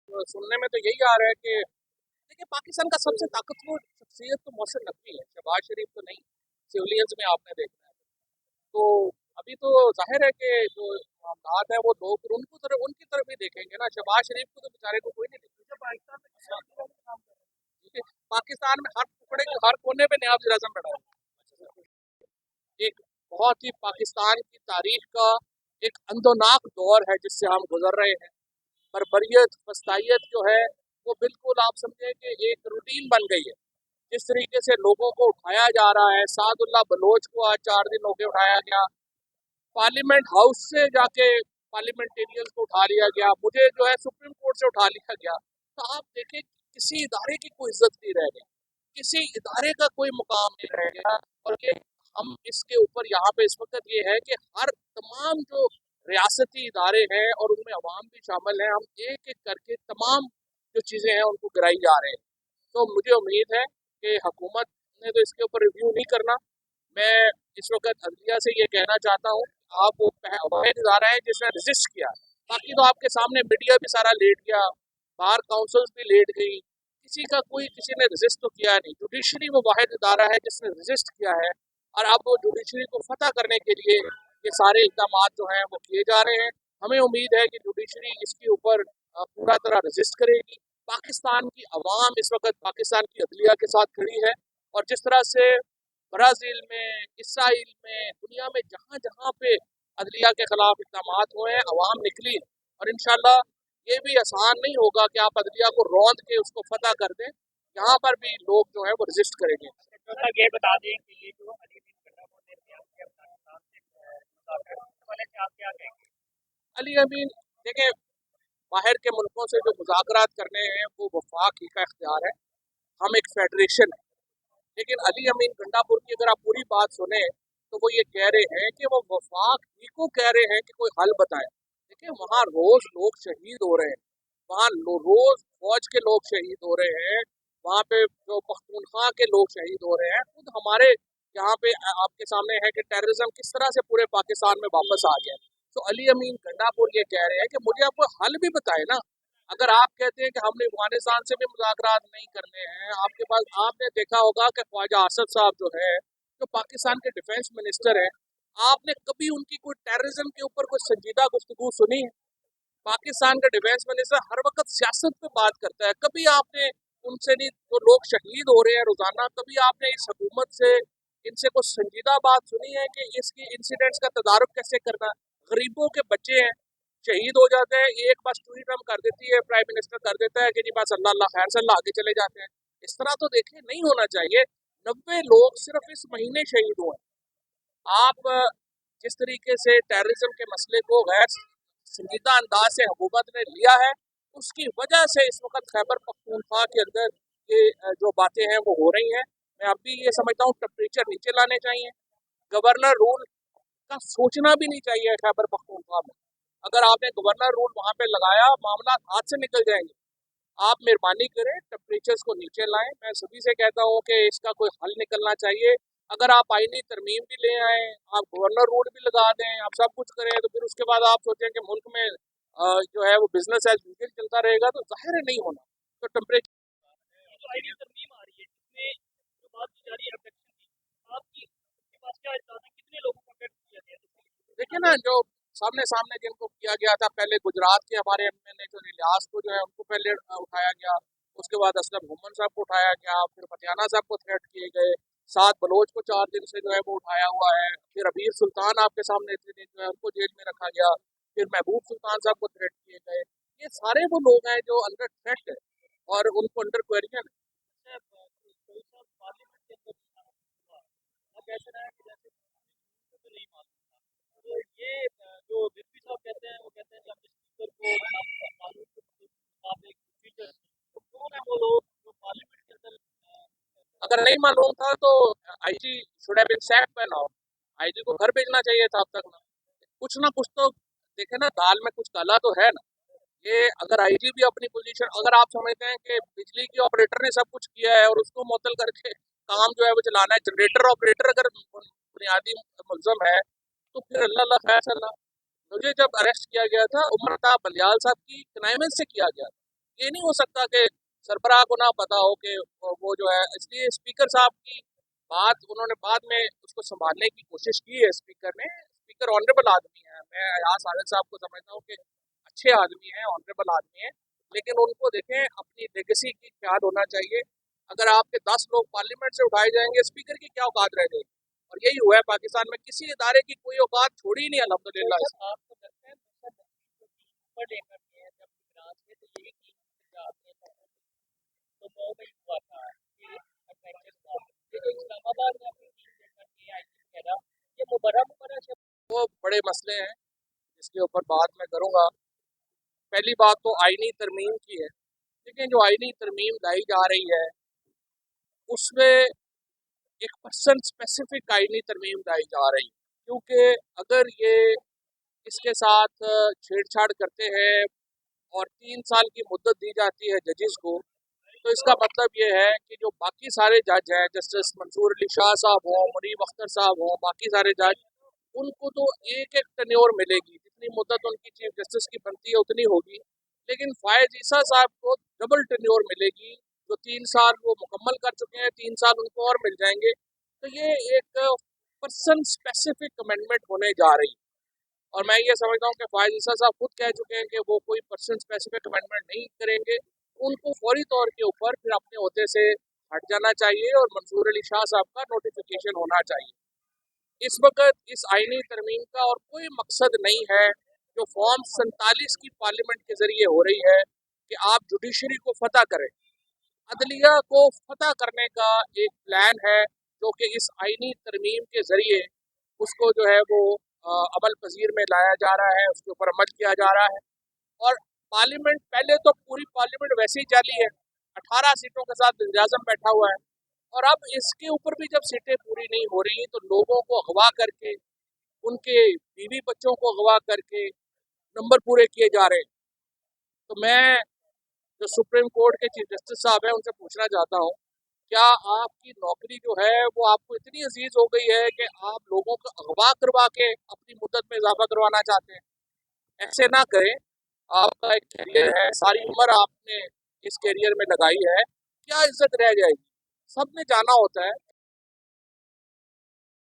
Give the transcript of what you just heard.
तो सुनने में तो यही आ रहा है कि देखिए पाकिस्तान का सबसे ताकतवर शख्सियत तो मोहसिन नकवी है, शहबाज शरीफ तो नहीं। सिविलियंस में आपने देखा है। तो अभी तो जाहिर है कि जो मामलात है वो लोग उनकी तरफ ही देखेंगे ना। शहबाज शरीफ को तो बेचारे को कोई नहीं देखेगा। पाकिस्तान में हर टुकड़े हर कोने पे नयाब वज़ीर आज़म बैठा है। एक बहुत ही पाकिस्तान की तारीख का एक अंदोनाक दौर है जिससे हम गुजर रहे हैं। बर्बरियत फस्तायत जो है वो बिल्कुल आप समझे कि एक रूटीन बन गई है। जिस तरीके से लोगों को उठाया जा रहा है, सादुल्ला बलोच को आज 4 दिन होके उठाया गया, पार्लियामेंट हाउस से जाके पार्लियामेंटेरियंस को उठा लिया गया, मुझे जो है सुप्रीम कोर्ट से उठा लिया गया। तो आप देखें किसी इदारे की कोई इज्जत नहीं रह गई, किसी इदारे का कोई मुकाम नहीं रह गया। और ये हम इसके ऊपर यहाँ पे इस वक्त ये है कि हर तमाम जो रियासती इदारे हैं और उनमें अवाम भी शामिल हैं, हम एक एक करके तमाम जो चीज़ें हैं उनको गिराई जा रहे हैं। तो मुझे उम्मीद है कि हुकूमत ने तो इसके ऊपर रिव्यू नहीं करना। मैं इस वक्त अदलिया से ये कहना चाहता हूँ, आप वो वाहिद इदारा है जिसने रजिस्ट किया। बाकी तो आपके सामने मीडिया भी सारा लेट गया, बार काउंसिल्स भी लेट गई, किसी ने रजिस्ट तो किया नहीं। जुडिशरी वो वाहिद इदारा है जिसने रजिस्ट किया है, और अब वो जुडिशरी को फतह करने के लिए ये सारे इकदाम जो हैं वो किए जा रहे हैं। हमें उम्मीद है कि जुडिशरी इसके ऊपर पूरा तरह रजिस्ट करेगी। पाकिस्तान की अवाम इस वक्त पाकिस्तान की अदलिया के साथ खड़ी है, और जिस तरह से ब्राज़ील में, इसराइल में, दुनिया में जहाँ जहाँ पे अदलिया के खिलाफ इक़दाम हुए हैं, अवाम निकली। और इंशाल्लाह ये भी आसान नहीं होगा कि आप अदलिया को रौंद के उसको फतह कर दें। यहाँ पर भी लोग जो है वो रजिस्ट करेंगे। ये बता दें कि ये जो अली बिन गड्ढा ने किया कि अफगानिस्तान से मुज़ाकरात वाले से आप क्या कहेंगे? अली अमीन देखें, बाहर के मुल्कों से जो मुज़ाकरात करने हैं वो वफाक ही का इख्तियार है। हम एक फेडरेशन है, लेकिन अली अमीन गंडापुर की अगर आप पूरी बात सुने तो वो ये कह रहे हैं कि वो वफाक ही को कह रहे हैं कि कोई हल बताए। देखिए वहाँ रोज लोग शहीद हो रहे हैं, वहाँ रोज फौज के लोग शहीद हो रहे हैं, वहाँ पे जो पख्तूनख्वा के लोग शहीद हो रहे हैं। खुद हमारे यहाँ पे आपके सामने है कि टेररिज्म किस तरह से पूरे पाकिस्तान में वापस आ गया। तो अली अमीन गंडापुर ये कह रहे हैं कि मुझे आप हल भी बताए ना। अगर आप कहते हैं कि हमने अफगानिस्तान से भी मुज़ाकरात नहीं करने हैं, आपके पास आपने देखा होगा कि ख्वाजा असद साहब जो है, जो पाकिस्तान के डिफेंस मिनिस्टर हैं, आपने कभी उनकी कोई टेररिज्म के ऊपर कोई संजीदा गुफ्तगू सुनी है? पाकिस्तान का डिफेंस मिनिस्टर हर वक्त सियासत पे बात करता है। कभी आपने उनसे नहीं, जो लोग शहीद हो रहे हैं रोजाना, कभी आपने इस हुकूमत से इनसे कुछ संजीदा बात सुनी है कि इसकी इंसिडेंट्स का तदारुक कैसे करना? गरीबों के बच्चे हैं, शहीद हो जाते हैं, एक बस ट्वीट हम कर देती है, प्राइम मिनिस्टर कर देता है कि जी बस अल्लाह अल्लाह खैर से अल्लाह आगे चले जाते हैं। इस तरह तो देखिए नहीं होना चाहिए। 90 लोग सिर्फ इस महीने शहीद हुए। आप जिस तरीके से टेररिज्म के मसले को गैर संजीदा अंदाज से हुकूमत ने लिया है, उसकी वजह से इस वक्त खैबर पख्तूनख्वा के अंदर ये जो बातें हैं वो हो रही हैं। मैं अब भी ये समझता हूँ टेम्परेचर नीचे लाने चाहिए। गवर्नर रूल का सोचना भी नहीं चाहिए खैबर पख्तूनख्वा में। अगर आपने गवर्नर रूल वहाँ पे लगाया, मामला हाथ से निकल जाएंगे। आप मेहरबानी करें, टेम्परेचर्स को नीचे लाएं। मैं सभी से कहता हूँ कि इसका कोई हल निकलना चाहिए। अगर आप आईनी तरमीम भी ले आए, आप गवर्नर रूल भी लगा दें, आप सब कुछ करें, तो फिर उसके बाद आप सोचें कि मुल्क में जो है वो बिजनेस एज यूजुअल चलता रहेगा, तो जाहिर है नहीं होना। तो टेम्परेचर जो आईनी तरमीम आ रही है जिसमें जो बात की जा रही है अफेक्शन की, आपकी के पास क्या इत्तला है, कितने लोगों को अफेक्ट किया गया? देखिए ना, जो सामने सामने जिनको किया गया था, पहले गुजरात के हमारे एमएलए जो इलियास को जो है उनको पहले उठाया गया, उसके बाद असलम मोहम्मद साहब को उठाया गया, फिर फतियाना साहब को थ्रेट किए गए, सात बलोच को 4 दिन से जो है वो उठाया हुआ है, फिर अबीर सुल्तान आपके सामने इतने दिन जो है उनको जेल में रखा गया, फिर महबूब सुल्तान साहब को थ्रेट किए गए। ये सारे वो लोग हैं जो अंडर थ्रेट है और उनको अंडर क्वेश्चन है। पार्लियामेंट के अंदर अब ऐसा रहा है कि जैसे तो नहीं मालूम था, तो ये जो रिजवी साहब कहते हैं वो कहते हैं कि हमने स्पीकर को कानून के मुताबिक फीचर, तो कौन है वो लोग जो पार्लियामेंट के अंदर अगर नहीं मालूम था तो IG should have been sacked by now. IG को घर भेजना चाहिए था अब तक ना कुछ तो देखे ना, दाल में कुछ काला तो है ना। ये अगर आईजी भी अपनी पोजीशन, अगर आप समझते हैं कि बिजली की ऑपरेटर ने सब कुछ किया है और उसको मुअत्तल करके काम जो है वो चलाना है, जनरेटर ऑपरेटर अगर बुनियादी मुल्ज़म है, तो फिर अल्लाह अल्लाह खैर सल्ला। मुझे जब अरेस्ट किया गया था, उमरता बलियाल साहब की कनाइमेंस से किया गया था। ये नहीं हो सकता कि सरबराह को ना पता हो कि वो जो है, इसलिए स्पीकर साहब की बात उन्होंने बाद में उसको संभालने की कोशिश की है स्पीकर ने। स्पीकर ऑनरेबल आदमी है, मैं अयाज आदिल साहब को समझता हूँ कि अच्छे आदमी हैं, ऑनरेबल आदमी हैं, लेकिन उनको देखें अपनी लेगेसी की ख्याल होना चाहिए। अगर आपके 10 लोग पार्लियामेंट से उठाए जाएंगे, स्पीकर की क्या औकात रह जाएगी? और यही हुआ है पाकिस्तान में, किसी इदारे की कोई औकात छोड़ी ही नहीं तो अल्हम्दुलिल्लाह। सर आपको लगता है मुसद नकवी जो टीम पर लेकर गए हैं जब इमरान से, तो यही टीम से जाते हैं तो 9 में ही हुआ था कि एडवेंचर का ये जो इस्लामाबाद में अपनी टीम लेकर के आई थी वगैरह, ये मुबर्रा से वो बड़े मसले हैं जिसके ऊपर बात मैं करूँगा। पहली बात तो आईनी तरमीम की है। लेकिन जो आईनी तरमीम लाई जा रही है उसमें एक पर्सन स्पेसिफिक आईनी तरमीम लाई जा रही है, क्योंकि अगर ये इसके साथ छेड़छाड़ करते हैं और 3 साल की मुद्दत दी जाती है जजेस को, तो इसका मतलब ये है कि जो बाकी सारे जज हैं, जस्टिस मंसूर अली शाह साहब हों, मुनीब अख्तर साहब हों, बाकी सारे जज, उनको तो एक एक टेन्योर मिलेगी, जितनी मुद्दत उनकी चीफ जस्टिस की बनती है उतनी होगी। लेकिन फायज ईसा साहब को डबल टेन्योर मिलेगी, जो 3 साल वो मुकम्मल कर चुके हैं, 3 साल उनको और मिल जाएंगे। तो ये एक पर्सन स्पेसिफिक अमेंडमेंट होने जा रही है, और मैं ये समझता हूँ कि फायज ईसा साहब खुद कह चुके हैं कि वो कोई पर्सन स्पेसिफिक अमेंडमेंट नहीं करेंगे। उनको फौरी तौर के ऊपर फिर अपने ओहदे से हट जाना चाहिए और मंसूर अली शाह साहब का नोटिफिकेशन होना चाहिए। इस वक्त इस आईनी तरमीम का और कोई मकसद नहीं है जो फॉर्म 47 की पार्लियामेंट के जरिए हो रही है कि आप जुडिशरी को फतह करें। अदलिया को फतह करने का एक प्लान है जो कि इस आईनी तरमीम के जरिए उसको जो है वो अमल पजीर में लाया जा रहा है, उसके ऊपर अमल किया जा रहा है। और पार्लियामेंट पहले तो पूरी पार्लियामेंट वैसे ही जाली है, 18 सीटों के साथ वज़ीर-ए-आज़म बैठा हुआ है, और अब इसके ऊपर भी जब सीटें पूरी नहीं हो रही तो लोगों को अगवा करके, उनके बीवी बच्चों को अगवा करके नंबर पूरे किए जा रहे हैं। तो मैं जो सुप्रीम कोर्ट के चीफ जस्टिस साहब हैं उनसे पूछना चाहता हूँ, क्या आपकी नौकरी जो है वो आपको इतनी अजीज हो गई है कि आप लोगों को अगवा करवा के अपनी मुद्दत में इजाफा करवाना चाहते हैं? ऐसे ना करें। आपका एक करियर है, सारी उम्र आपने इस करियर में लगाई है, क्या इज्जत रह जाएगी? सब ने जाना होता है